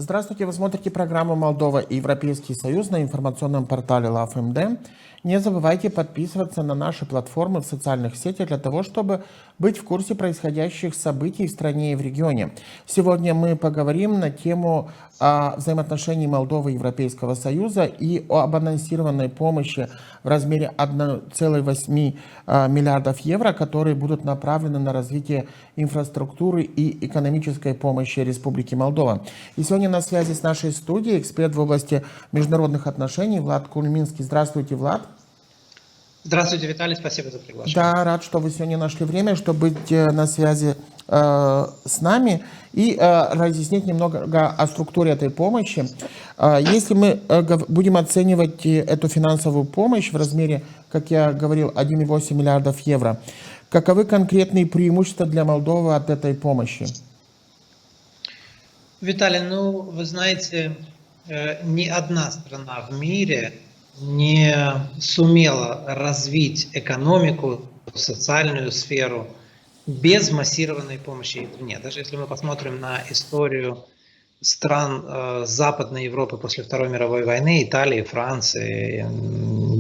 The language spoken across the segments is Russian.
Здравствуйте, вы смотрите программу «Молдова и Европейский Союз» на информационном портале LoveMD. Не забывайте подписываться на наши платформы в социальных сетях для того, чтобы быть в курсе происходящих событий в стране и в регионе. Сегодня мы поговорим на тему взаимоотношений Молдовы и Европейского Союза и об анонсированной помощи в размере 1,8 миллиардов евро, которые будут направлены на развитие инфраструктуры и экономической помощи Республики Молдова. И сегодня на связи с нашей студией эксперт в области международных отношений Влад Кульминский. Здравствуйте, Влад. Здравствуйте, Виталий, спасибо за приглашение. Да, рад, что вы сегодня нашли время, чтобы быть на связи с нами и разъяснить немного о структуре этой помощи. Если мы будем оценивать эту финансовую помощь в размере, как я говорил, 1,8 миллиардов евро, каковы конкретные преимущества для Молдовы от этой помощи? Виталий, вы знаете, ни одна страна в мире не сумела развить экономику, социальную сферу без массированной помощи извне. Даже если мы посмотрим на историю стран Западной Европы после Второй мировой войны, Италии, Франции,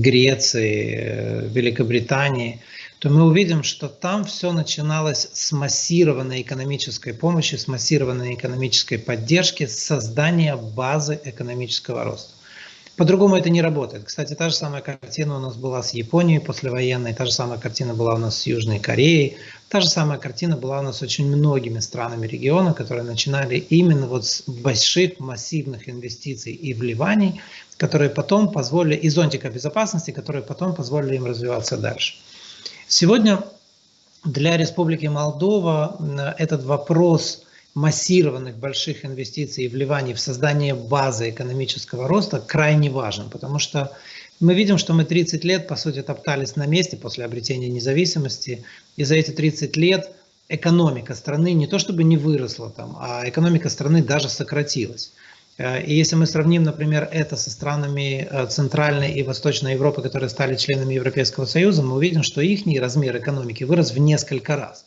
Греции, Великобритании, то мы увидим, что там все начиналось с массированной экономической помощи, с массированной экономической поддержки, с создания базы экономического роста. По-другому это не работает. Кстати, та же самая картина у нас была с Японией послевоенной, та же самая картина была у нас с Южной Кореей, та же самая картина была у нас с очень многими странами региона, которые начинали именно вот с больших массивных инвестиций и вливаний, которые потом позволили, и зонтика безопасности, которые потом позволили им развиваться дальше. Сегодня для Республики Молдова этот вопрос массированных больших инвестиций и вливаний в создание базы экономического роста крайне важен, потому что мы видим, что мы 30 лет, по сути, топтались на месте после обретения независимости, и за эти 30 лет экономика страны не то чтобы не выросла там, а экономика страны даже сократилась. И если мы сравним, например, это со странами Центральной и Восточной Европы, которые стали членами Европейского Союза, мы увидим, что их размер экономики вырос в несколько раз.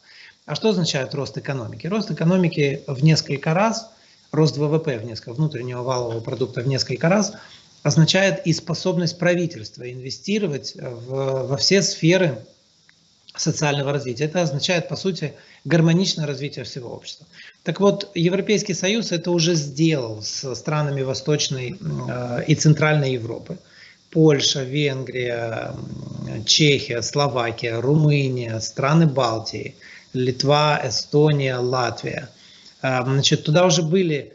А что означает рост экономики? Рост экономики в несколько раз, рост ВВП в несколько, внутреннего валового продукта в несколько раз означает и способность правительства инвестировать во все сферы социального развития. Это означает, по сути, гармоничное развитие всего общества. Так вот, Европейский Союз это уже сделал с странами Восточной и Центральной Европы. Польша, Венгрия, Чехия, Словакия, Румыния, страны Балтии, Литва, Эстония, Латвия. Значит, туда уже были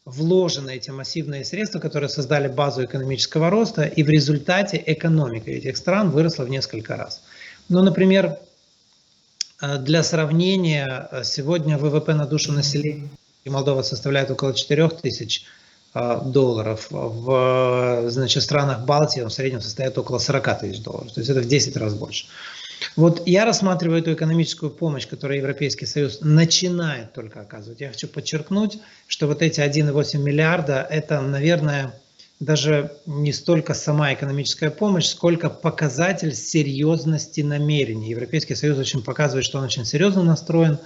вложены эти массивные средства, которые создали базу экономического роста, и в результате экономика этих стран выросла в несколько раз. Например, для сравнения, сегодня ВВП на душу населения Молдова составляет около 4000 долларов, в странах Балтии он в среднем составляет около 40 тысяч долларов, то есть это в 10 раз больше. Вот я рассматриваю эту экономическую помощь, которую Европейский Союз начинает только оказывать. Я хочу подчеркнуть, что вот эти 1,8 миллиарда это, наверное, даже не столько сама экономическая помощь, сколько показатель серьезности намерений. Европейский Союз очень показывает, что он очень серьезно настроен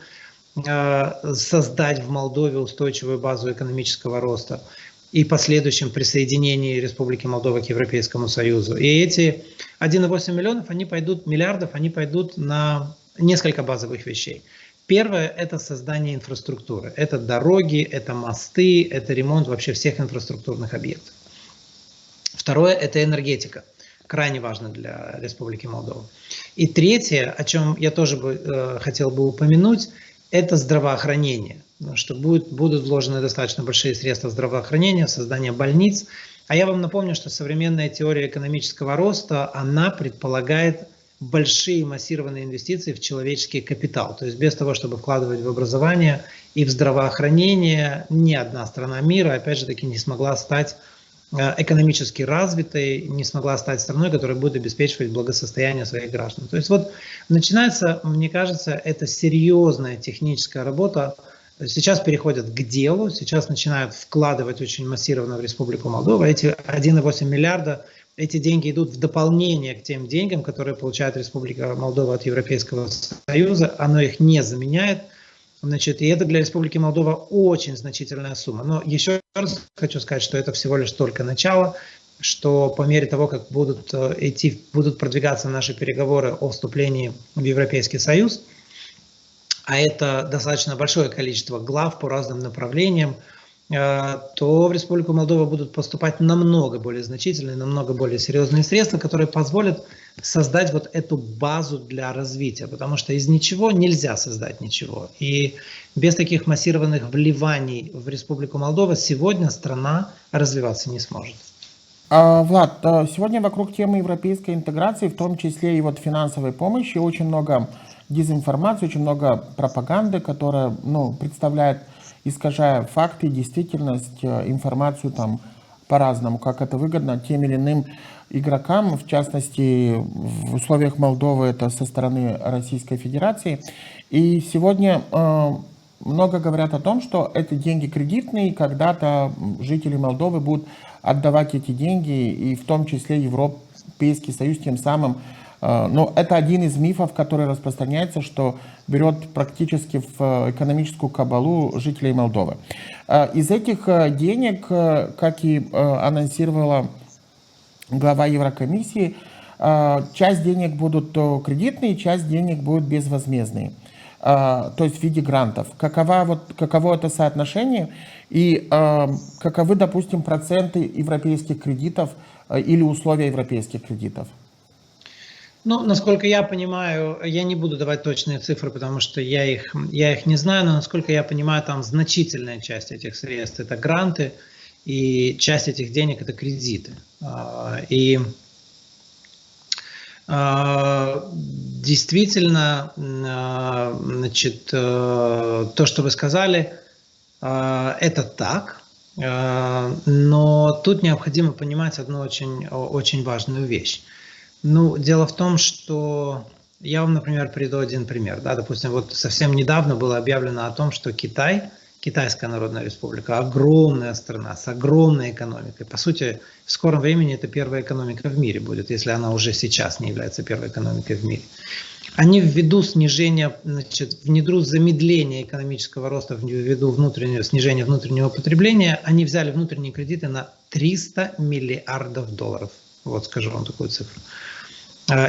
создать в Молдове устойчивую базу экономического роста и последующем присоединении Республики Молдова к Европейскому Союзу. И эти 1,8 миллиардов, они пойдут на несколько базовых вещей. Первое – это создание инфраструктуры. Это дороги, это мосты, это ремонт вообще всех инфраструктурных объектов. Второе – это энергетика. Крайне важно для Республики Молдова. И третье, о чем я тоже хотел бы упомянуть, это здравоохранение. Что будут вложены достаточно большие средства здравоохранения, создание больниц. А я вам напомню, что современная теория экономического роста, она предполагает большие массированные инвестиции в человеческий капитал. То есть без того, чтобы вкладывать в образование и в здравоохранение, ни одна страна мира, опять же таки, не смогла стать экономически развитой, не смогла стать страной, которая будет обеспечивать благосостояние своих граждан. То есть вот начинается, мне кажется, это серьезная техническая работа. Сейчас переходят к делу, сейчас начинают вкладывать очень массированно в Республику Молдова. Эти 1,8 миллиарда, эти деньги идут в дополнение к тем деньгам, которые получает Республика Молдова от Европейского Союза. Оно их не заменяет. Значит, и это для Республики Молдова очень значительная сумма. Но еще раз хочу сказать, что это всего лишь только начало, что по мере того, как будут продвигаться наши переговоры о вступлении в Европейский Союз, а это достаточно большое количество глав по разным направлениям, то в Республику Молдова будут поступать намного более значительные, намного более серьезные средства, которые позволят создать вот эту базу для развития, потому что из ничего нельзя создать ничего. И без таких массированных вливаний в Республику Молдова сегодня страна развиваться не сможет. Влад, сегодня вокруг темы европейской интеграции, в том числе и вот финансовой помощи, очень много дезинформации, очень много пропаганды, которая представляет, искажая факты, действительность, информацию там по-разному, как это выгодно тем или иным игрокам, в частности, в условиях Молдовы это со стороны Российской Федерации. И сегодня много говорят о том, что это деньги кредитные, и когда-то жители Молдовы будут отдавать эти деньги, и в том числе Европейский Союз тем самым. Но это один из мифов, который распространяется, что берет практически в экономическую кабалу жителей Молдовы. Из этих денег, как и анонсировала глава Еврокомиссии, часть денег будут кредитные, часть денег будут безвозмездные, то есть в виде грантов. Каково это соотношение и каковы, допустим, проценты европейских кредитов или условия европейских кредитов? Ну, насколько я понимаю, я не буду давать точные цифры, потому что я их не знаю, но насколько я понимаю, там значительная часть этих средств – это гранты, и часть этих денег – это кредиты. И действительно, значит, то, что вы сказали, это так, но тут необходимо понимать одну очень важную вещь. Ну, дело в том, что я вам, например, приведу один пример. Да, допустим, вот совсем недавно было объявлено о том, что Китайская Народная Республика, огромная страна с огромной экономикой. По сути, в скором времени это первая экономика в мире будет, если она уже сейчас не является первой экономикой в мире. Они ввиду замедления экономического роста, ввиду снижения внутреннего потребления, они взяли внутренние кредиты на $300 миллиардов. Вот скажу вам такую цифру.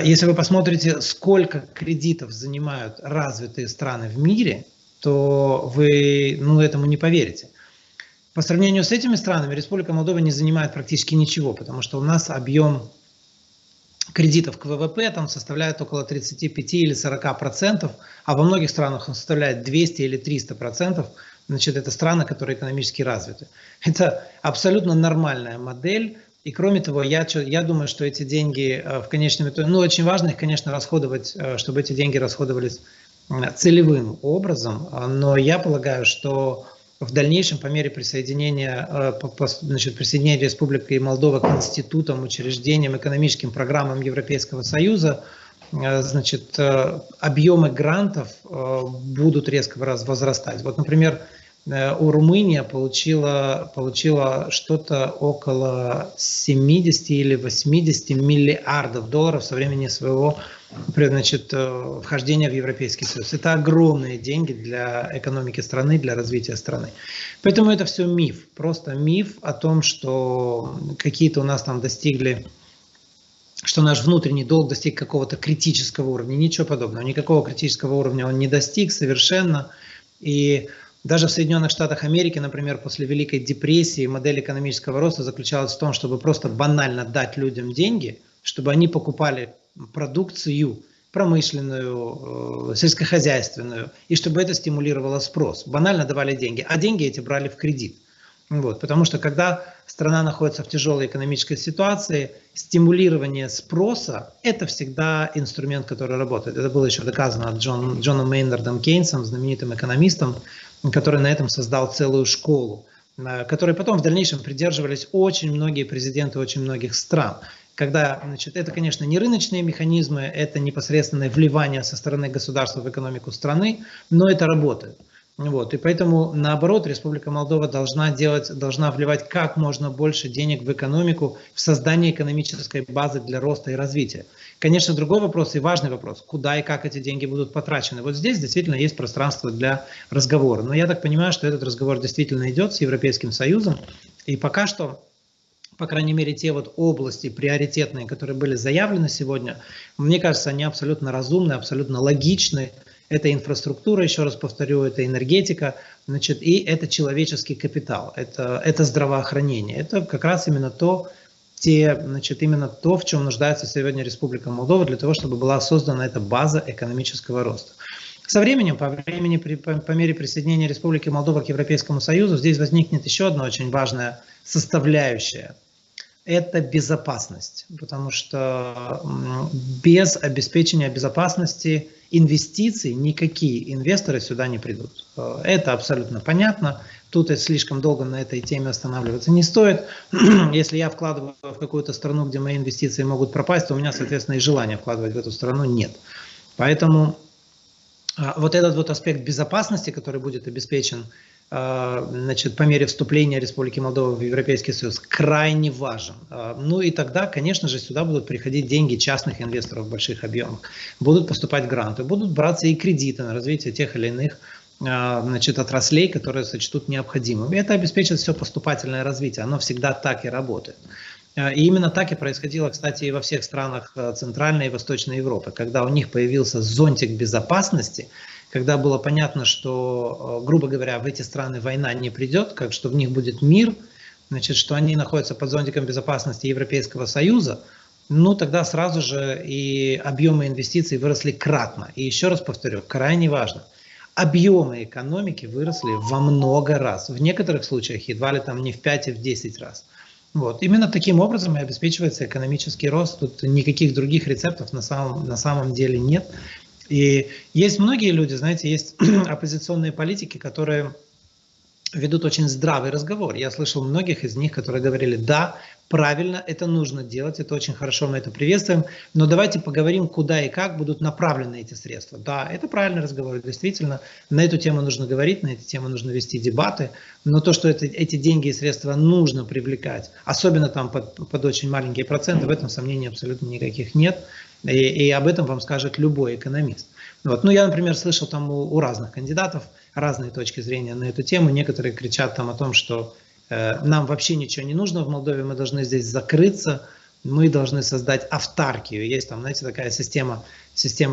Если вы посмотрите, сколько кредитов занимают развитые страны в мире, то вы этому не поверите. По сравнению с этими странами Республика Молдова не занимает практически ничего, потому что у нас объем кредитов к ВВП там составляет около 35 или 40%, а во многих странах он составляет 200 или 300%. Значит, это страны, которые экономически развиты. Это абсолютно нормальная модель. И кроме того, я думаю, что эти деньги в конечном итоге, очень важно их, конечно, расходовать, чтобы эти деньги расходовались целевым образом, но я полагаю, что в дальнейшем по мере присоединения Республики Молдова к институтам, учреждениям, экономическим программам Европейского Союза, значит, объемы грантов будут резко возрастать. Вот, например, Румыния получила что-то около 70 или 80 миллиардов долларов со времени своего вхождения в Европейский Союз. Это огромные деньги для экономики страны, для развития страны. Поэтому это все миф. Просто миф о том, что какие-то у нас там что наш внутренний долг достиг какого-то критического уровня. Ничего подобного. Никакого критического уровня он не достиг совершенно. И даже в Соединенных Штатах Америки, например, после Великой депрессии модель экономического роста заключалась в том, чтобы просто банально дать людям деньги, чтобы они покупали продукцию промышленную, сельскохозяйственную, и чтобы это стимулировало спрос. Банально давали деньги, а деньги эти брали в кредит. Вот, потому что когда страна находится в тяжелой экономической ситуации, стимулирование спроса – это всегда инструмент, который работает. Это было еще доказано Джоном Мейнардом Кейнсом, знаменитым экономистом, который на этом создал целую школу, которой потом в дальнейшем придерживались очень многие президенты очень многих стран. Когда, это, конечно, не рыночные механизмы, это непосредственное вливание со стороны государства в экономику страны, но это работает. Вот. И поэтому, наоборот, Республика Молдова должна вливать как можно больше денег в экономику, в создание экономической базы для роста и развития. Конечно, другой вопрос и важный вопрос, куда и как эти деньги будут потрачены. Вот здесь действительно есть пространство для разговора. Но я так понимаю, что этот разговор действительно идет с Европейским Союзом. И пока что, по крайней мере, те вот области приоритетные, которые были заявлены сегодня, мне кажется, они абсолютно разумны, абсолютно логичны. Это инфраструктура, еще раз повторю, это энергетика, значит, и это человеческий капитал, это здравоохранение. Это как раз именно именно то, в чем нуждается сегодня Республика Молдова, для того, чтобы была создана эта база экономического роста. Со временем, по мере присоединения Республики Молдова к Европейскому Союзу, здесь возникнет еще одна очень важная составляющая. Это безопасность, потому что без обеспечения безопасности инвестиций никакие инвесторы сюда не придут. Это абсолютно понятно. Тут слишком долго на этой теме останавливаться не стоит. Если я вкладываю в какую-то страну, где мои инвестиции могут пропасть, то у меня, соответственно, и желания вкладывать в эту страну нет. Поэтому вот этот вот аспект безопасности, который будет обеспечен по мере вступления Республики Молдова в Европейский Союз, крайне важен. Ну и тогда, конечно же, сюда будут приходить деньги частных инвесторов в больших объемах, будут поступать гранты, будут браться и кредиты на развитие тех или иных отраслей, которые сочтут необходимым. И это обеспечит все поступательное развитие, оно всегда так и работает. И именно так и происходило, кстати, и во всех странах Центральной и Восточной Европы, когда у них появился зонтик безопасности, когда было понятно, что, грубо говоря, в эти страны война не придет, что в них будет мир, значит, что они находятся под зонтиком безопасности Европейского Союза, ну тогда сразу же и объемы инвестиций выросли кратно. И еще раз повторю, крайне важно, объемы экономики выросли во много раз. В некоторых случаях едва ли там не в 5 и в 10 раз. Вот. Именно таким образом и обеспечивается экономический рост. Тут никаких других рецептов на самом деле нет. И есть многие люди, знаете, есть оппозиционные политики, которые ведут очень здравый разговор. Я слышал многих из них, которые говорили, да, правильно, это нужно делать, это очень хорошо, мы это приветствуем, но давайте поговорим, куда и как будут направлены эти средства. Да, это правильный разговор, действительно, на эту тему нужно говорить, на эту тему нужно вести дебаты, но то, что эти деньги и средства нужно привлекать, особенно там под очень маленькие проценты, в этом сомнений абсолютно никаких нет, и об этом вам скажет любой экономист. Вот. Ну, я, например, слышал там у разных кандидатов разные точки зрения на эту тему. Некоторые кричат там о том, что нам вообще ничего не нужно в Молдове, мы должны здесь закрыться, мы должны создать автаркию. Есть там, знаете, такая система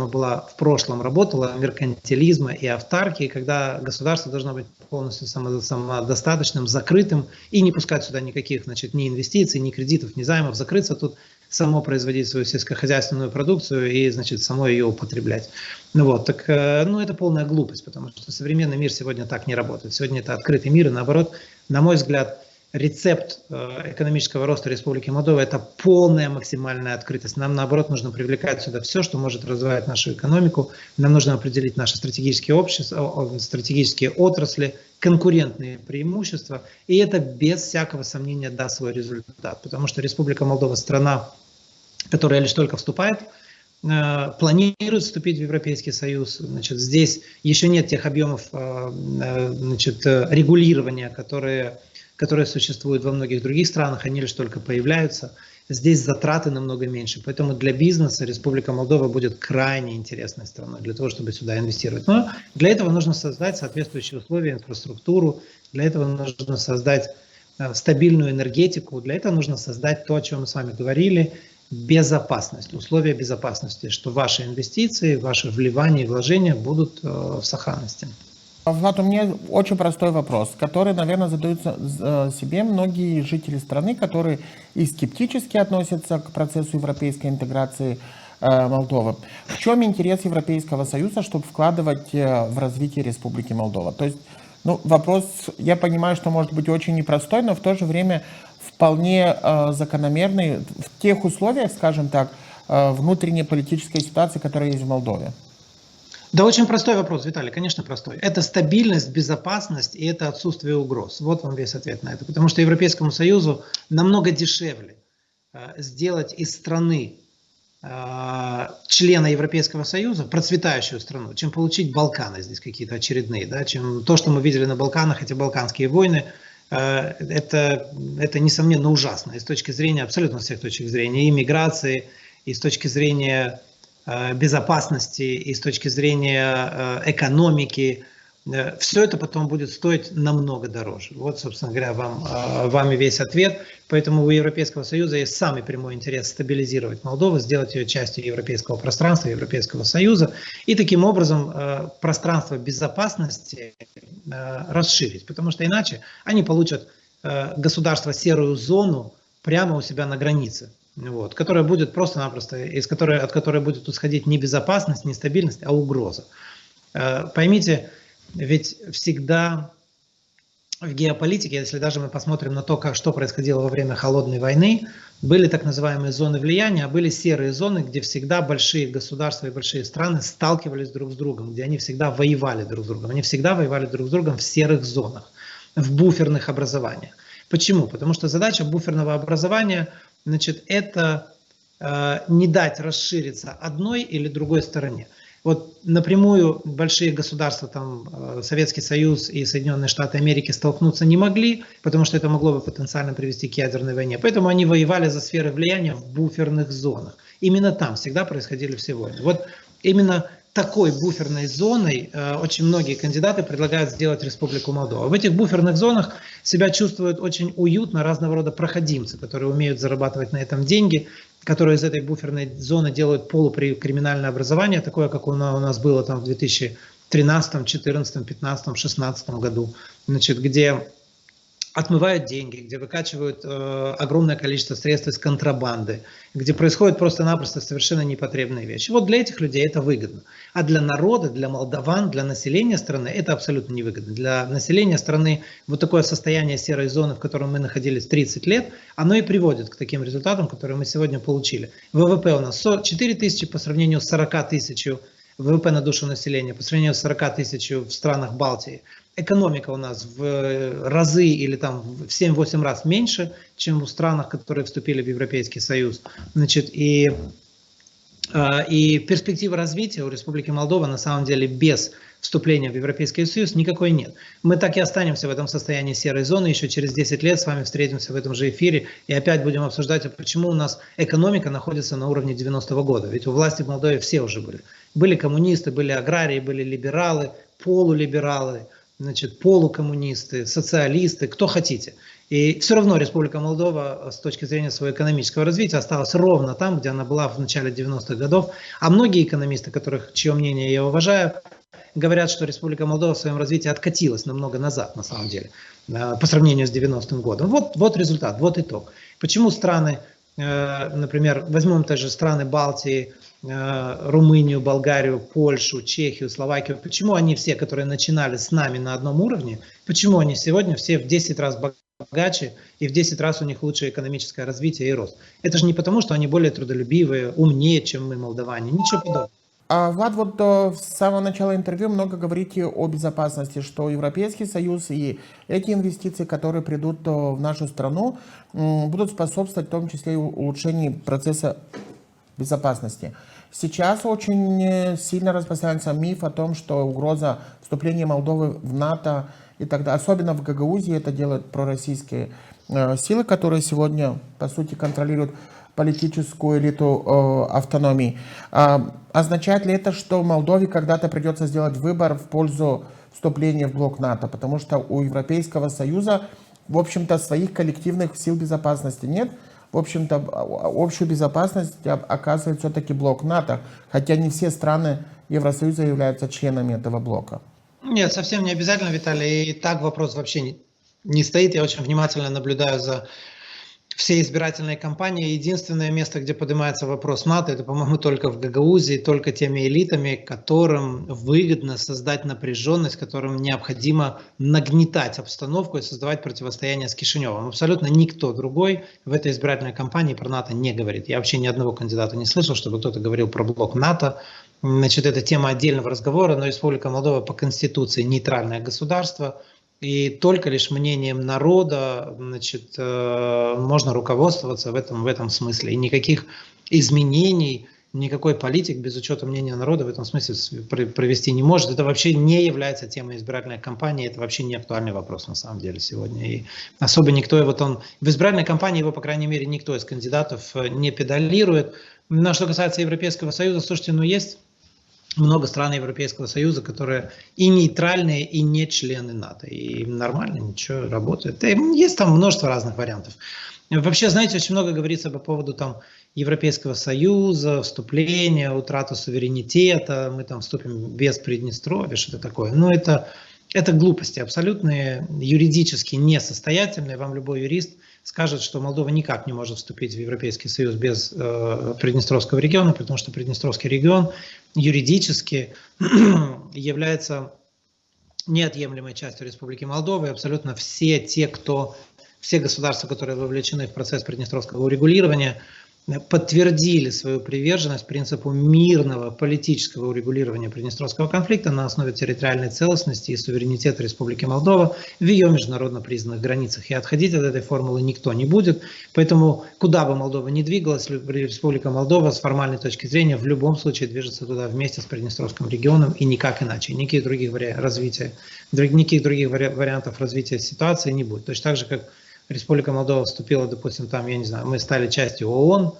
была в прошлом, работала, меркантилизма и автаркии, когда государство должно быть полностью самодостаточным, закрытым и не пускать сюда никаких, ни инвестиций, ни кредитов, ни займов, закрыться тут, само производить свою сельскохозяйственную продукцию и, само ее употреблять. Это полная глупость, потому что современный мир сегодня так не работает. Сегодня это открытый мир, и наоборот, на мой взгляд, рецепт экономического роста Республики Молдова – это полная максимальная открытость. Нам, наоборот, нужно привлекать сюда все, что может развивать нашу экономику. Нам нужно определить наши стратегические отрасли, конкурентные преимущества. И это без всякого сомнения даст свой результат. Потому что Республика Молдова – страна, которая лишь только вступает, планирует вступить в Европейский Союз. Здесь еще нет тех объемов регулирования, которые существуют во многих других странах, они лишь только появляются. Здесь затраты намного меньше, поэтому для бизнеса Республика Молдова будет крайне интересной страной для того, чтобы сюда инвестировать. Но для этого нужно создать соответствующие условия, инфраструктуру, для этого нужно создать стабильную энергетику, для этого нужно создать то, о чем мы с вами говорили, безопасность, условия безопасности, что ваши инвестиции, ваши вливания и вложения будут в сохранности. Влад, у меня очень простой вопрос, который, наверное, задают себе многие жители страны, которые и скептически относятся к процессу европейской интеграции Молдовы. В чем интерес Европейского Союза, чтобы вкладывать в развитие Республики Молдова? То есть, вопрос, я понимаю, что может быть очень непростой, но в то же время вполне закономерный в тех условиях, скажем так, внутренней политической ситуации, которая есть в Молдове. Да, очень простой вопрос, Виталий, конечно, простой. Это стабильность, безопасность и это отсутствие угроз. Вот вам весь ответ на это. Потому что Европейскому Союзу намного дешевле сделать из страны, члена Европейского Союза, процветающую страну, чем получить Балканы здесь какие-то очередные, да, чем то, что мы видели на Балканах, эти балканские войны, это несомненно ужасно и с точки зрения, абсолютно всех точек зрения, и миграции, и с точки зрения безопасности, и с точки зрения экономики. Все это потом будет стоить намного дороже. Вот, собственно говоря, вам и весь ответ. Поэтому у Европейского Союза есть самый прямой интерес стабилизировать Молдову, сделать ее частью европейского пространства, Европейского Союза, и таким образом пространство безопасности расширить. Потому что иначе они получат государство серую зону прямо у себя на границе, вот, которая будет просто-напросто, от которой будет исходить не безопасность, не стабильность, а угроза. Поймите, ведь всегда в геополитике, если даже мы посмотрим на то, что происходило во время Холодной войны, были так называемые зоны влияния, а были серые зоны, где всегда большие государства и большие страны сталкивались друг с другом, где они всегда воевали друг с другом. Они всегда воевали друг с другом в серых зонах, в буферных образованиях. Почему? Потому что задача буферного образования, значит, это не дать расшириться одной или другой стороне. Вот напрямую большие государства, там Советский Союз и Соединенные Штаты Америки столкнуться не могли, потому что это могло бы потенциально привести к ядерной войне. Поэтому они воевали за сферы влияния в буферных зонах. Именно там всегда происходили все войны. Вот именно такой буферной зоной очень многие кандидаты предлагают сделать Республику Молдова. В этих буферных зонах себя чувствуют очень уютно разного рода проходимцы, которые умеют зарабатывать на этом деньги, которые из этой буферной зоны делают полукриминальное образование, такое, как у нас было там в 2013, 2014, 2015, 2016 году, значит, где отмывают деньги, где выкачивают огромное количество средств из контрабанды, где происходят просто-напросто совершенно непотребные вещи. Вот для этих людей это выгодно. А для народа, для молдаван, для населения страны это абсолютно невыгодно. Для населения страны вот такое состояние серой зоны, в котором мы находились 30 лет, оно и приводит к таким результатам, которые мы сегодня получили. ВВП у нас 4 тысячи по сравнению с 40 тысячами ВВП на душу населения, по сравнению с 40 тысяч в странах Балтии. Экономика у нас в разы или там в 7-8 раз меньше, чем в странах, которые вступили в Европейский Союз. Значит, и перспективы развития у Республики Молдова на самом деле без вступления в Европейский Союз никакой нет. Мы так и останемся в этом состоянии серой зоны, еще через 10 лет с вами встретимся в этом же эфире и опять будем обсуждать, почему у нас экономика находится на уровне 90-го года. Ведь у власти в Молдове все уже были. Были коммунисты, были аграрии, были либералы, полулибералы, значит, полукоммунисты, социалисты, кто хотите. И все равно Республика Молдова с точки зрения своего экономического развития осталась ровно там, где она была в начале 90-х годов. А многие экономисты, чье мнение я уважаю, говорят, что Республика Молдова в своем развитии откатилась намного назад, на самом деле, по сравнению с 90-м годом. Вот результат, вот итог. Почему страны, например, возьмем также страны Балтии, Румынию, Болгарию, Польшу, Чехию, Словакию, почему они все, которые начинали с нами на одном уровне, почему они сегодня все в 10 раз богаче и в 10 раз у них лучшее экономическое развитие и рост? Это же не потому, что они более трудолюбивые, умнее, чем мы, молдаване, ничего подобного. Влад, вот с самого начала интервью много говорите о безопасности, что Европейский Союз и эти инвестиции, которые придут в нашу страну, будут способствовать в том числе и улучшению процесса безопасности. Сейчас очень сильно распространяется миф о том, что угроза вступления Молдовы в НАТО и тогда, особенно в Гагаузии, это делают пророссийские силы, которые сегодня, по сути, контролируют политическую элиту автономии. Означает ли это, что Молдове когда-то придется сделать выбор в пользу вступления в блок НАТО? Потому что у Европейского Союза, в общем-то, своих коллективных сил безопасности нет. В общем-то, общую безопасность оказывает все-таки блок НАТО, хотя не все страны Евросоюза являются членами этого блока. Нет, совсем не обязательно, Виталий. И так вопрос вообще не стоит. Я очень внимательно наблюдаю за всей избирательной кампании. Единственное место, где поднимается вопрос НАТО, это, по-моему, только в Гагаузии, только теми элитами, которым выгодно создать напряженность, которым необходимо нагнетать обстановку и создавать противостояние с Кишиневым. Абсолютно никто другой в этой избирательной кампании про НАТО не говорит. Я вообще ни одного кандидата не слышал, чтобы кто-то говорил про блок НАТО. Значит, это тема отдельного разговора, но Республика Молдова по Конституции нейтральное государство. И только лишь мнением народа, значит, можно руководствоваться в этом смысле. И никаких изменений никакой политик без учета мнения народа в этом смысле провести не может. Это вообще не является темой избирательной кампании, это вообще не актуальный вопрос на самом деле сегодня. И особо никто его там... В избирательной кампании его, по крайней мере, никто из кандидатов не педалирует. Но что касается Европейского Союза, слушайте, ну есть много стран Европейского Союза, которые и нейтральные, и не члены НАТО. И нормально, ничего, работает. И есть там множество разных вариантов. Вообще, знаете, очень много говорится по поводу там Европейского Союза, вступления, утраты суверенитета, мы там вступим без Приднестровья, что-то такое. Но это глупости абсолютные, юридически несостоятельные. Вам любой юрист скажет, что Молдова никак не может вступить в Европейский Союз без Приднестровского региона, потому что Приднестровский регион юридически является неотъемлемой частью Республики Молдова, и абсолютно все государства, которые вовлечены в процесс приднестровского урегулирования, подтвердили свою приверженность принципу мирного политического урегулирования приднестровского конфликта на основе территориальной целостности и суверенитета Республики Молдова в ее международно признанных границах. И отходить от этой формулы никто не будет. Поэтому, куда бы Молдова ни двигалась, Республика Молдова с формальной точки зрения в любом случае движется туда вместе с Приднестровским регионом и никак иначе. Никаких других вариантов развития ситуации не будет. Точно так же, как Республика Молдова вступила, допустим, там, я не знаю, мы стали частью ООН,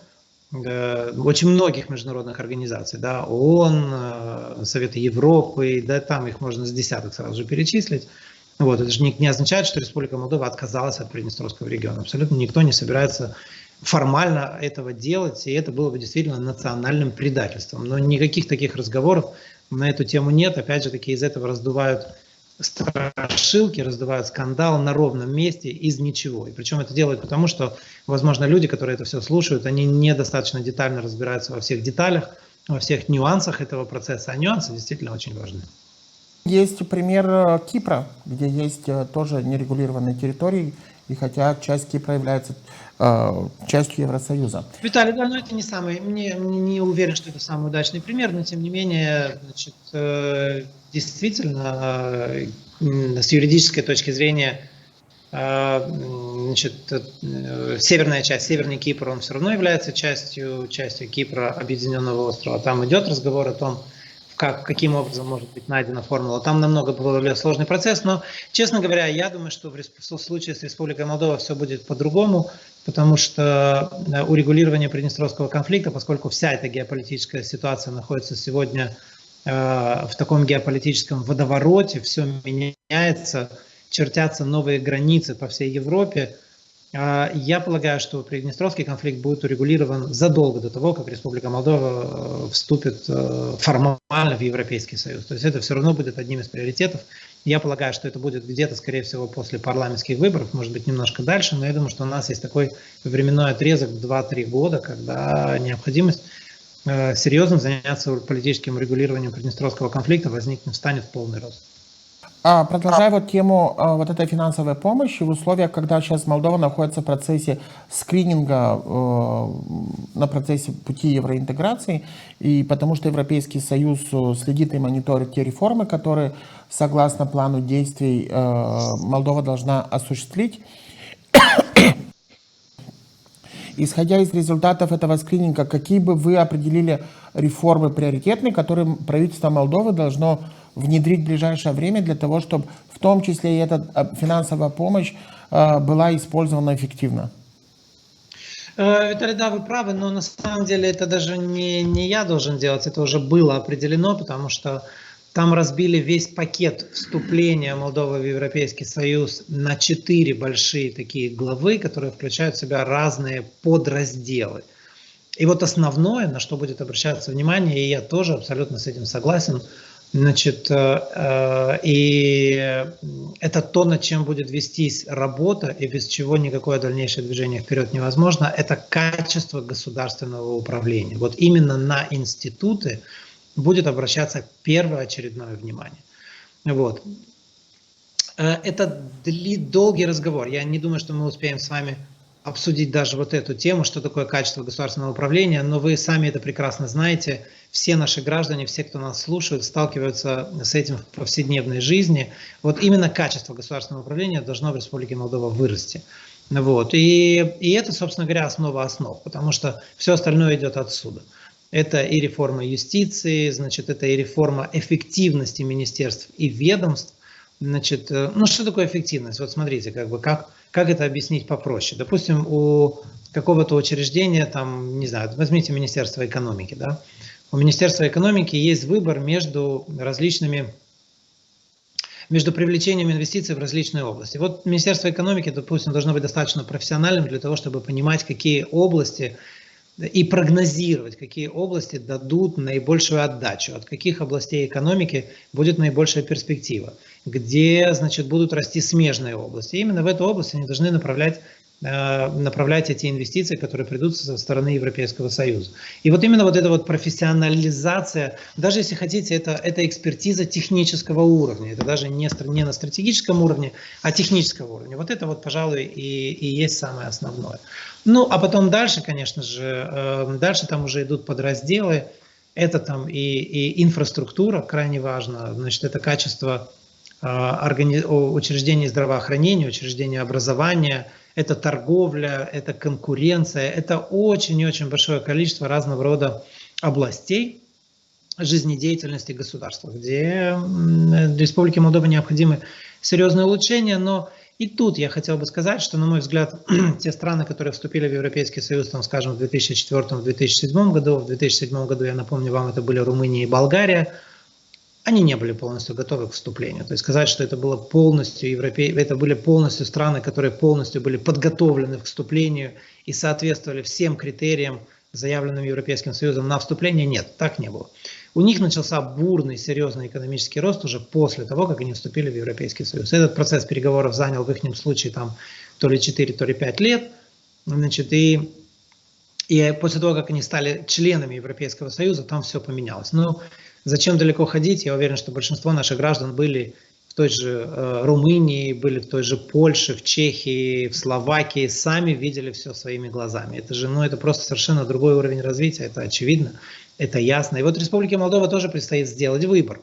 очень многих международных организаций, да, ООН, Совета Европы, да, там их можно с десяток сразу же перечислить. Вот, это же не означает, что Республика Молдова отказалась от Приднестровского региона. Абсолютно никто не собирается формально этого делать, и это было бы действительно национальным предательством. Но никаких таких разговоров на эту тему нет. Опять же таки, из этого раздувают страшилки, раздувают скандал на ровном месте из ничего. И причем это делают потому, что, возможно, люди, которые это все слушают, они недостаточно детально разбираются во всех деталях, во всех нюансах этого процесса. А нюансы действительно очень важны. Есть пример Кипра, где есть тоже нерегулированные территории, и хотя часть Кипра является частью Евросоюза. Виталий, да, но это не самый, не уверен, что это самый удачный пример, но тем не менее, значит, действительно, с юридической точки зрения, значит, северная часть, Северный Кипр, он все равно является частью Кипра, объединенного острова. Там идет разговор о том, каким образом может быть найдена формула. Там намного более сложный процесс, но, честно говоря, я думаю, что в случае с Республикой Молдова все будет по-другому, потому что урегулирование Приднестровского конфликта, поскольку вся эта геополитическая ситуация находится сегодня в таком геополитическом водовороте, все меняется, чертятся новые границы по всей Европе. Я полагаю, что Приднестровский конфликт будет урегулирован задолго до того, как Республика Молдова вступит формально в Европейский Союз. То есть это все равно будет одним из приоритетов. Я полагаю, что это будет где-то, скорее всего, после парламентских выборов, может быть, немножко дальше, но я думаю, что у нас есть такой временной отрезок 2-3 года, когда необходимость серьезно заняться политическим урегулированием Приднестровского конфликта встанет в полный рост. Продолжая вот тему вот этой финансовой помощи в условиях, когда сейчас Молдова находится в процессе скрининга, на процессе пути евроинтеграции, и потому что Европейский Союз следит и мониторит те реформы, которые, согласно плану действий, Молдова должна осуществить. Исходя из результатов этого скрининга, какие бы вы определили реформы приоритетные, которые правительство Молдовы должно внедрить в ближайшее время для того, чтобы в том числе и эта финансовая помощь была использована эффективно? Виталий, да, вы правы, но на самом деле это даже не я должен делать, это уже было определено, потому что там разбили весь пакет вступления Молдовы в Европейский Союз на 4 большие такие главы, которые включают в себя разные подразделы. И вот основное, на что будет обращаться внимание, и я тоже абсолютно с этим согласен, значит, и это то, над чем будет вестись работа, и без чего никакое дальнейшее движение вперед невозможно, это качество государственного управления. Вот именно на институты будет обращаться первоочередное внимание. Вот. Это долгий разговор. Я не думаю, что мы успеем с вами обсудить даже вот эту тему, что такое качество государственного управления, но вы сами это прекрасно знаете. Все наши граждане, все, кто нас слушают, сталкиваются с этим в повседневной жизни. Вот именно качество государственного управления должно в Республике Молдова вырасти. Вот. И это, собственно говоря, основа основ, потому что все остальное идет отсюда. Это и реформа юстиции, значит, это и реформа эффективности министерств и ведомств. Значит, ну что такое эффективность? Вот смотрите, как это объяснить попроще. Допустим, у какого-то учреждения, там, не знаю, возьмите Министерство экономики, да. У Министерства экономики есть выбор между привлечением инвестиций в различные области. Вот Министерство экономики, допустим, должно быть достаточно профессиональным для того, чтобы понимать, какие области и прогнозировать, какие области дадут наибольшую отдачу, от каких областей экономики будет наибольшая перспектива, где, значит, будут расти смежные области. И именно в эту область они должны направлять эти инвестиции, которые придут со стороны Европейского Союза. И вот именно вот эта вот профессионализация, даже если хотите, это экспертиза технического уровня, это даже не на стратегическом уровне, а технического уровня. Вот это вот, пожалуй, и есть самое основное. Ну, а потом дальше, конечно же, дальше там уже идут подразделы, это там и инфраструктура, крайне важно, значит, это качество учреждений здравоохранения, учреждений образования, это торговля, это конкуренция, это очень-очень большое количество разного рода областей жизнедеятельности государства, где Республике Молдова необходимы серьезные улучшения, но и тут я хотел бы сказать, что, на мой взгляд, те страны, которые вступили в Европейский Союз, там, скажем, в 2004-2007 году, в 2007 году, я напомню вам, это были Румыния и Болгария, они не были полностью готовы к вступлению. То есть сказать, что это было это были полностью страны, которые полностью были подготовлены к вступлению и соответствовали всем критериям, заявленным Европейским Союзом на вступление, нет, так не было. У них начался бурный, серьезный экономический рост уже после того, как они вступили в Европейский Союз. Этот процесс переговоров занял в их случае там то ли 4, то ли 5 лет. Значит, и после того, как они стали членами Европейского Союза, там все поменялось. Но зачем далеко ходить? Я уверен, что большинство наших граждан были в той же Румынии, были в той же Польше, в Чехии, в Словакии, сами видели все своими глазами. Это же, это просто совершенно другой уровень развития, это очевидно, это ясно. И вот Республике Молдова тоже предстоит сделать выбор.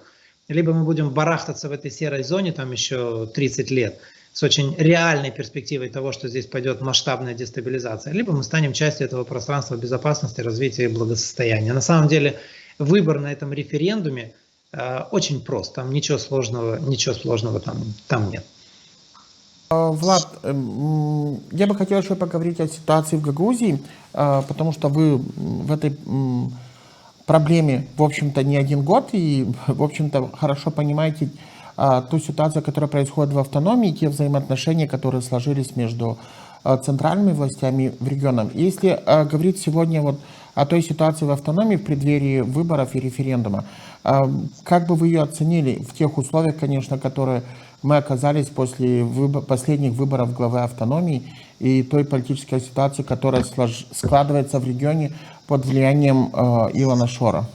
Либо мы будем барахтаться в этой серой зоне там еще 30 лет, с очень реальной перспективой того, что здесь пойдет масштабная дестабилизация, либо мы станем частью этого пространства безопасности, развития и благосостояния. На самом деле выбор на этом референдуме очень прост, там ничего сложного там нет. Влад, я бы хотел еще поговорить о ситуации в Гагаузии, потому что вы в этой проблеме, в общем-то, не один год, и, в общем-то, хорошо понимаете ту ситуацию, которая происходит в автономии, те взаимоотношения, которые сложились между центральными властями в регионах. Если говорить сегодня вот о той ситуации в автономии в преддверии выборов и референдума, как бы вы ее оценили в тех условиях, конечно, которые мы оказались после последних выборов главы автономии и той политической ситуации, которая складывается в регионе под влиянием Илона Шора?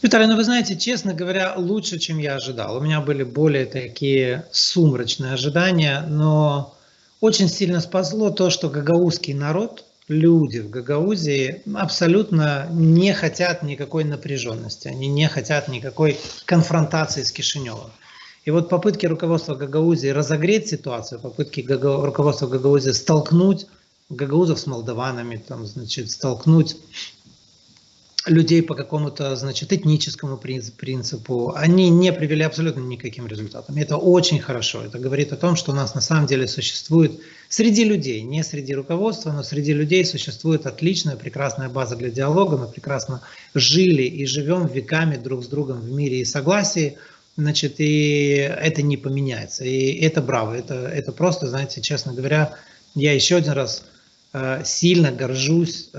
Виталий, вы знаете, честно говоря, лучше, чем я ожидал. У меня были более такие сумрачные ожидания, но очень сильно спасло то, что гагаузский народ, люди в Гагаузии абсолютно не хотят никакой напряженности, они не хотят никакой конфронтации с Кишиневым. И вот попытки руководства Гагаузии разогреть ситуацию, попытки руководства Гагаузии столкнуть гагаузов с молдаванами, столкнуть людей по какому-то, этническому принципу, они не привели абсолютно никаким результатам. Это очень хорошо. Это говорит о том, что у нас на самом деле существует среди людей, не среди руководства, но среди людей существует отличная, прекрасная база для диалога. Мы прекрасно жили и живем веками друг с другом в мире и согласии. И это не поменяется. И это браво. Это просто, честно говоря, я еще один раз сильно горжусь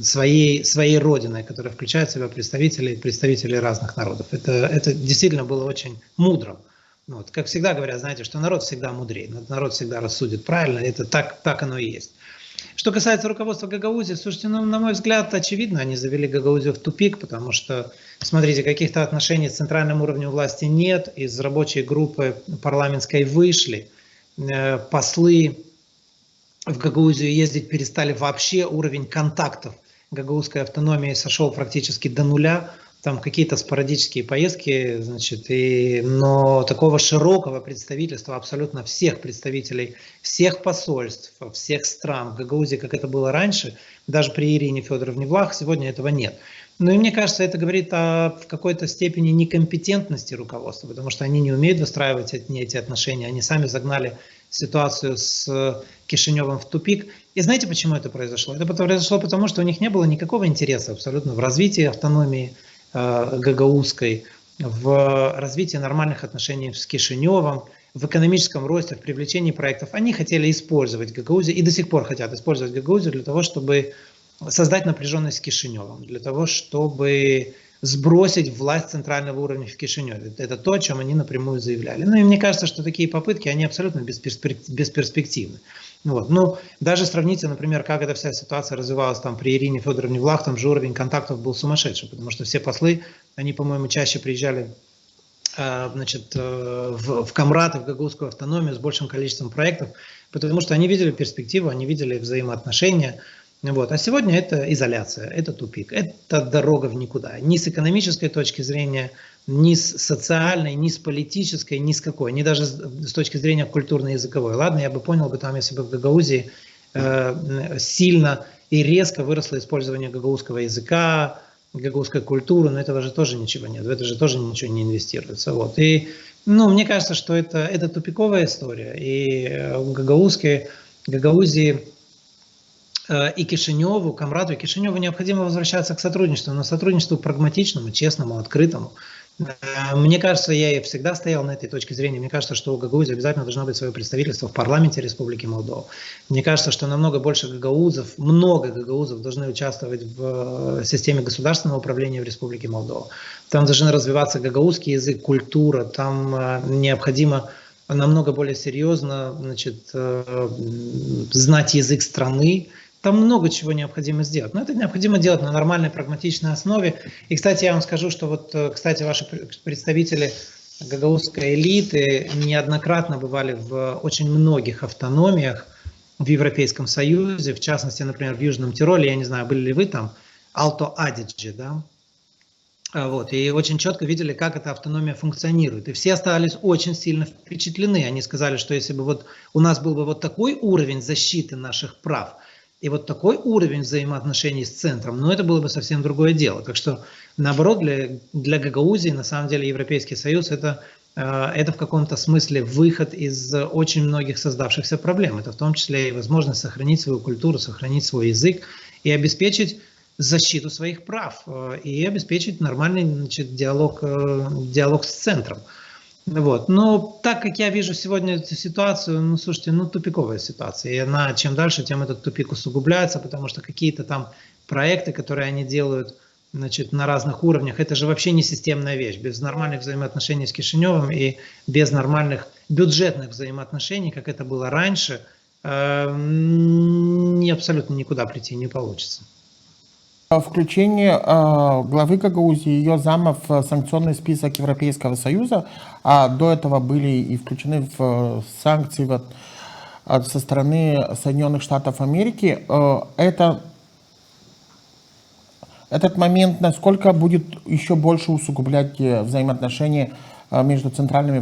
своей родиной, которая включает в себя представителей разных народов. Это действительно было очень мудро. Как всегда говорят, что народ всегда мудрее, народ всегда рассудит правильно, это так оно и есть. Что касается руководства Гагаузии, слушайте, на мой взгляд, очевидно, они завели Гагаузию в тупик, потому что, смотрите, каких-то отношений с центральным уровнем власти нет, из рабочей группы парламентской вышли, послы в Гагаузию ездить перестали вообще, уровень контактов гагаузской автономии сошел практически до нуля, там какие-то спорадические поездки, но такого широкого представительства абсолютно всех представителей, всех посольств, всех стран в Гагаузии, как это было раньше, даже при Ирине Федоровне Влах сегодня этого нет. Ну и мне кажется, это говорит о в какой-то степени некомпетентности руководства, потому что они не умеют выстраивать эти отношения, они сами загнали ситуацию с Кишиневым в тупик. И знаете, почему это произошло? Это произошло потому, что у них не было никакого интереса абсолютно в развитии автономии гагаузской, в развитии нормальных отношений с Кишиневым, в экономическом росте, в привлечении проектов. Они хотели использовать Гагаузию и до сих пор хотят использовать Гагаузию для того, чтобы создать напряженность с Кишиневым, для того, чтобы сбросить власть центрального уровня в Кишиневе. Это то, о чем они напрямую заявляли. Ну и мне кажется, что такие попытки, они абсолютно бесперспективны. Вот. Ну, даже сравните, например, как эта вся ситуация развивалась там при Ирине Федоровне Влах, там же уровень контактов был сумасшедший, потому что все послы, они, по-моему, чаще приезжали в Камрат и в Гагаузскую автономию с большим количеством проектов, потому что они видели перспективу, они видели взаимоотношения. Вот. А сегодня это изоляция, это тупик, это дорога в никуда. Ни с экономической точки зрения, ни с социальной, ни с политической, ни с какой, ни даже с точки зрения культурно-языковой. Ладно, я бы понял бы там, если бы в Гагаузии сильно и резко выросло использование гагаузского языка, гагаузской культуры, но этого же тоже ничего нет, в это же тоже ничего не инвестируется. Вот. И, ну, мне кажется, что это тупиковая история. И Гагаузии и Кишиневу, Камрату и Кишиневу необходимо возвращаться к сотрудничеству, но сотрудничеству прагматичному, честному, открытому. Мне кажется, я и всегда стоял на этой точке зрения. Мне кажется, что у Гагаузии обязательно должно быть свое представительство в парламенте Республики Молдова. Мне кажется, что намного больше гагаузов, много гагаузов должны участвовать в системе государственного управления в Республике Молдова. Там должен развиваться гагаузский язык, культура, там необходимо намного более серьезно, знать язык страны. Там много чего необходимо сделать. Но это необходимо делать на нормальной, прагматичной основе. И, кстати, я вам скажу, что кстати, ваши представители гагаузской элиты неоднократно бывали в очень многих автономиях в Европейском Союзе, в частности, например, в Южном Тироле, я не знаю, были ли вы там, Алто-Адидже, да? Вот, и очень четко видели, как эта автономия функционирует. И все остались очень сильно впечатлены. Они сказали, что если бы у нас был бы такой уровень защиты наших прав, и такой уровень взаимоотношений с центром, это было бы совсем другое дело. Так что, наоборот, для Гагаузии, на самом деле, Европейский Союз это в каком-то смысле выход из очень многих создавшихся проблем. Это в том числе и возможность сохранить свою культуру, сохранить свой язык и обеспечить защиту своих прав, и обеспечить нормальный диалог с центром. Вот. Но так как я вижу сегодня эту ситуацию, слушайте, тупиковая ситуация. И она чем дальше, тем этот тупик усугубляется, потому что какие-то там проекты, которые они делают на разных уровнях, это же вообще не системная вещь. Без нормальных взаимоотношений с Кишиневым и без нормальных бюджетных взаимоотношений, как это было раньше, абсолютно никуда прийти не получится. Включение главы Гагаузии и ее замов в санкционный список Европейского Союза, а до этого были и включены в санкции со стороны Соединенных Штатов Америки, этот момент насколько будет еще больше усугублять взаимоотношения между центральными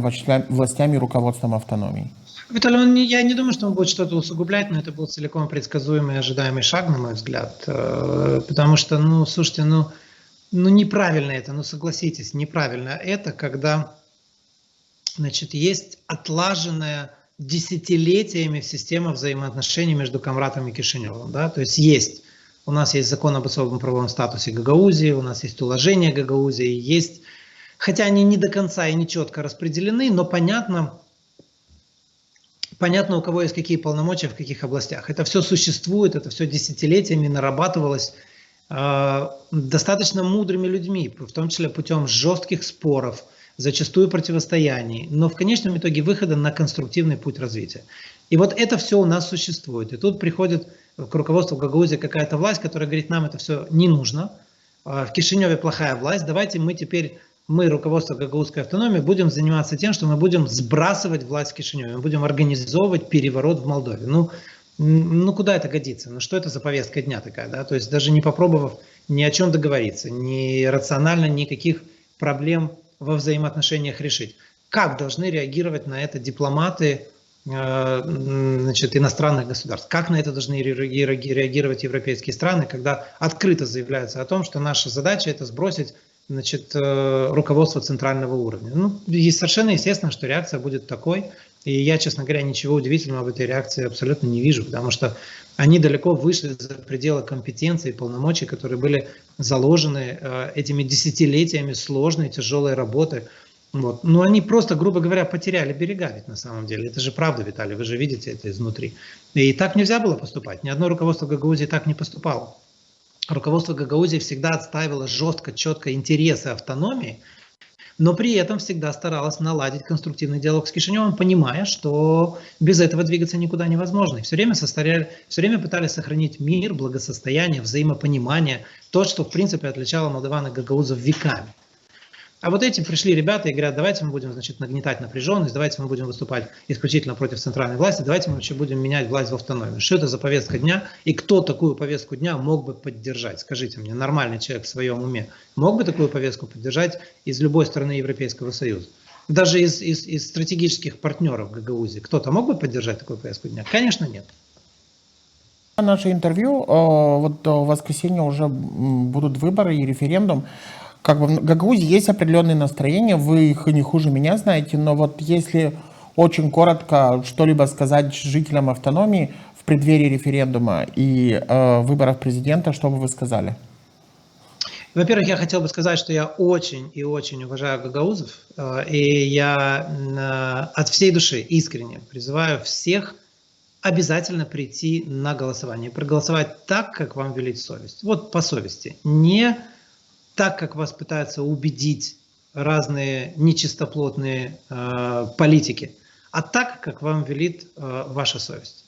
властями и руководством автономии? Виталий, я не думаю, что он будет что-то усугублять, но это был целиком предсказуемый и ожидаемый шаг, на мой взгляд. Потому что, слушайте, неправильно это, согласитесь, неправильно это, когда, есть отлаженная десятилетиями система взаимоотношений между Камратом и Кишиневым. Да? То есть у нас есть закон об особом правовом статусе Гагаузии, у нас есть уложение Гагаузии, есть, хотя они не до конца и не четко распределены, но понятно, у кого есть какие полномочия, в каких областях. Это все существует, это все десятилетиями нарабатывалось достаточно мудрыми людьми, в том числе путем жестких споров, зачастую противостояний, но в конечном итоге выхода на конструктивный путь развития. И это все у нас существует. И тут приходит к руководству Гагаузии какая-то власть, которая говорит, нам это все не нужно, в Кишиневе плохая власть, давайте мы, руководство Гагаузской автономии, будем заниматься тем, что мы будем сбрасывать власть в Кишиневе, мы будем организовывать переворот в Молдове. Куда это годится? Что это за повестка дня такая? Да? То есть даже не попробовав ни о чем договориться, ни рационально никаких проблем во взаимоотношениях решить. Как должны реагировать на это дипломаты значит, иностранных государств. Как на это должны реагировать европейские страны, когда открыто заявляется о том, что наша задача это сбросить, значит, руководство центрального уровня. Ну, и совершенно естественно, что реакция будет такой. И я, честно говоря, ничего удивительного в этой реакции абсолютно не вижу, потому что они далеко вышли за пределы компетенций и полномочий, которые были заложены этими десятилетиями сложной, тяжелой работы. Вот. Но они просто, грубо говоря, потеряли берега ведь на самом деле. Это же правда, Виталий, вы же видите это изнутри. И так нельзя было поступать. Ни одно руководство Гагаузии так не поступало. Руководство Гагаузии всегда отстаивало жестко, четко интересы автономии, но при этом всегда старалась наладить конструктивный диалог с Кишиневым, понимая, что без этого двигаться никуда невозможно. И все время пытались сохранить мир, благосостояние, взаимопонимание, то, что в принципе отличало молдаван и гагаузов веками. А вот эти пришли ребята и говорят, давайте мы будем, значит, нагнетать напряженность, давайте мы будем выступать исключительно против центральной власти, давайте мы вообще будем менять власть в автономии. Что это за повестка дня и кто такую повестку дня мог бы поддержать? Скажите мне, нормальный человек в своем уме мог бы такую повестку поддержать из любой страны Европейского Союза? Даже из стратегических партнеров Гагаузии. Кто-то мог бы поддержать такую повестку дня? Конечно, нет. Наше интервью, вот в воскресенье уже будут выборы и референдум. Как бы в Гагаузии есть определенные настроения, вы их не хуже меня знаете, но вот если очень коротко что-либо сказать жителям автономии в преддверии референдума и выборов президента, что бы вы сказали? Во-первых, я хотел бы сказать, что я очень и очень уважаю гагаузов, и я от всей души искренне призываю всех обязательно прийти на голосование, проголосовать так, как вам велит совесть. Вот по совести. Не так, как вас пытаются убедить разные нечистоплотные политики, а так, как вам велит ваша совесть.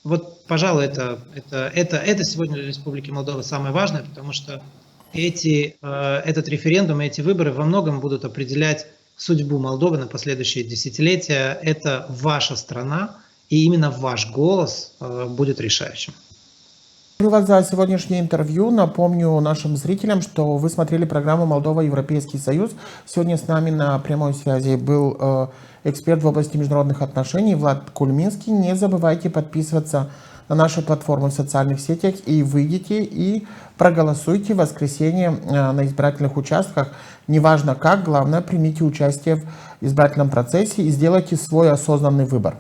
Вот, пожалуй, это сегодня для Республики Молдова самое важное, потому что этот референдум и эти выборы во многом будут определять судьбу Молдовы на последующие десятилетия. Это ваша страна, и именно ваш голос будет решающим. Благодарю вас за сегодняшнее интервью. Напомню нашим зрителям, что вы смотрели программу «Молдова. Европейский Союз». Сегодня с нами на прямой связи был эксперт в области международных отношений Влад Кульминский. Не забывайте подписываться на наши платформы в социальных сетях и выйдите и проголосуйте в воскресенье на избирательных участках. Неважно как, главное, примите участие в избирательном процессе и сделайте свой осознанный выбор.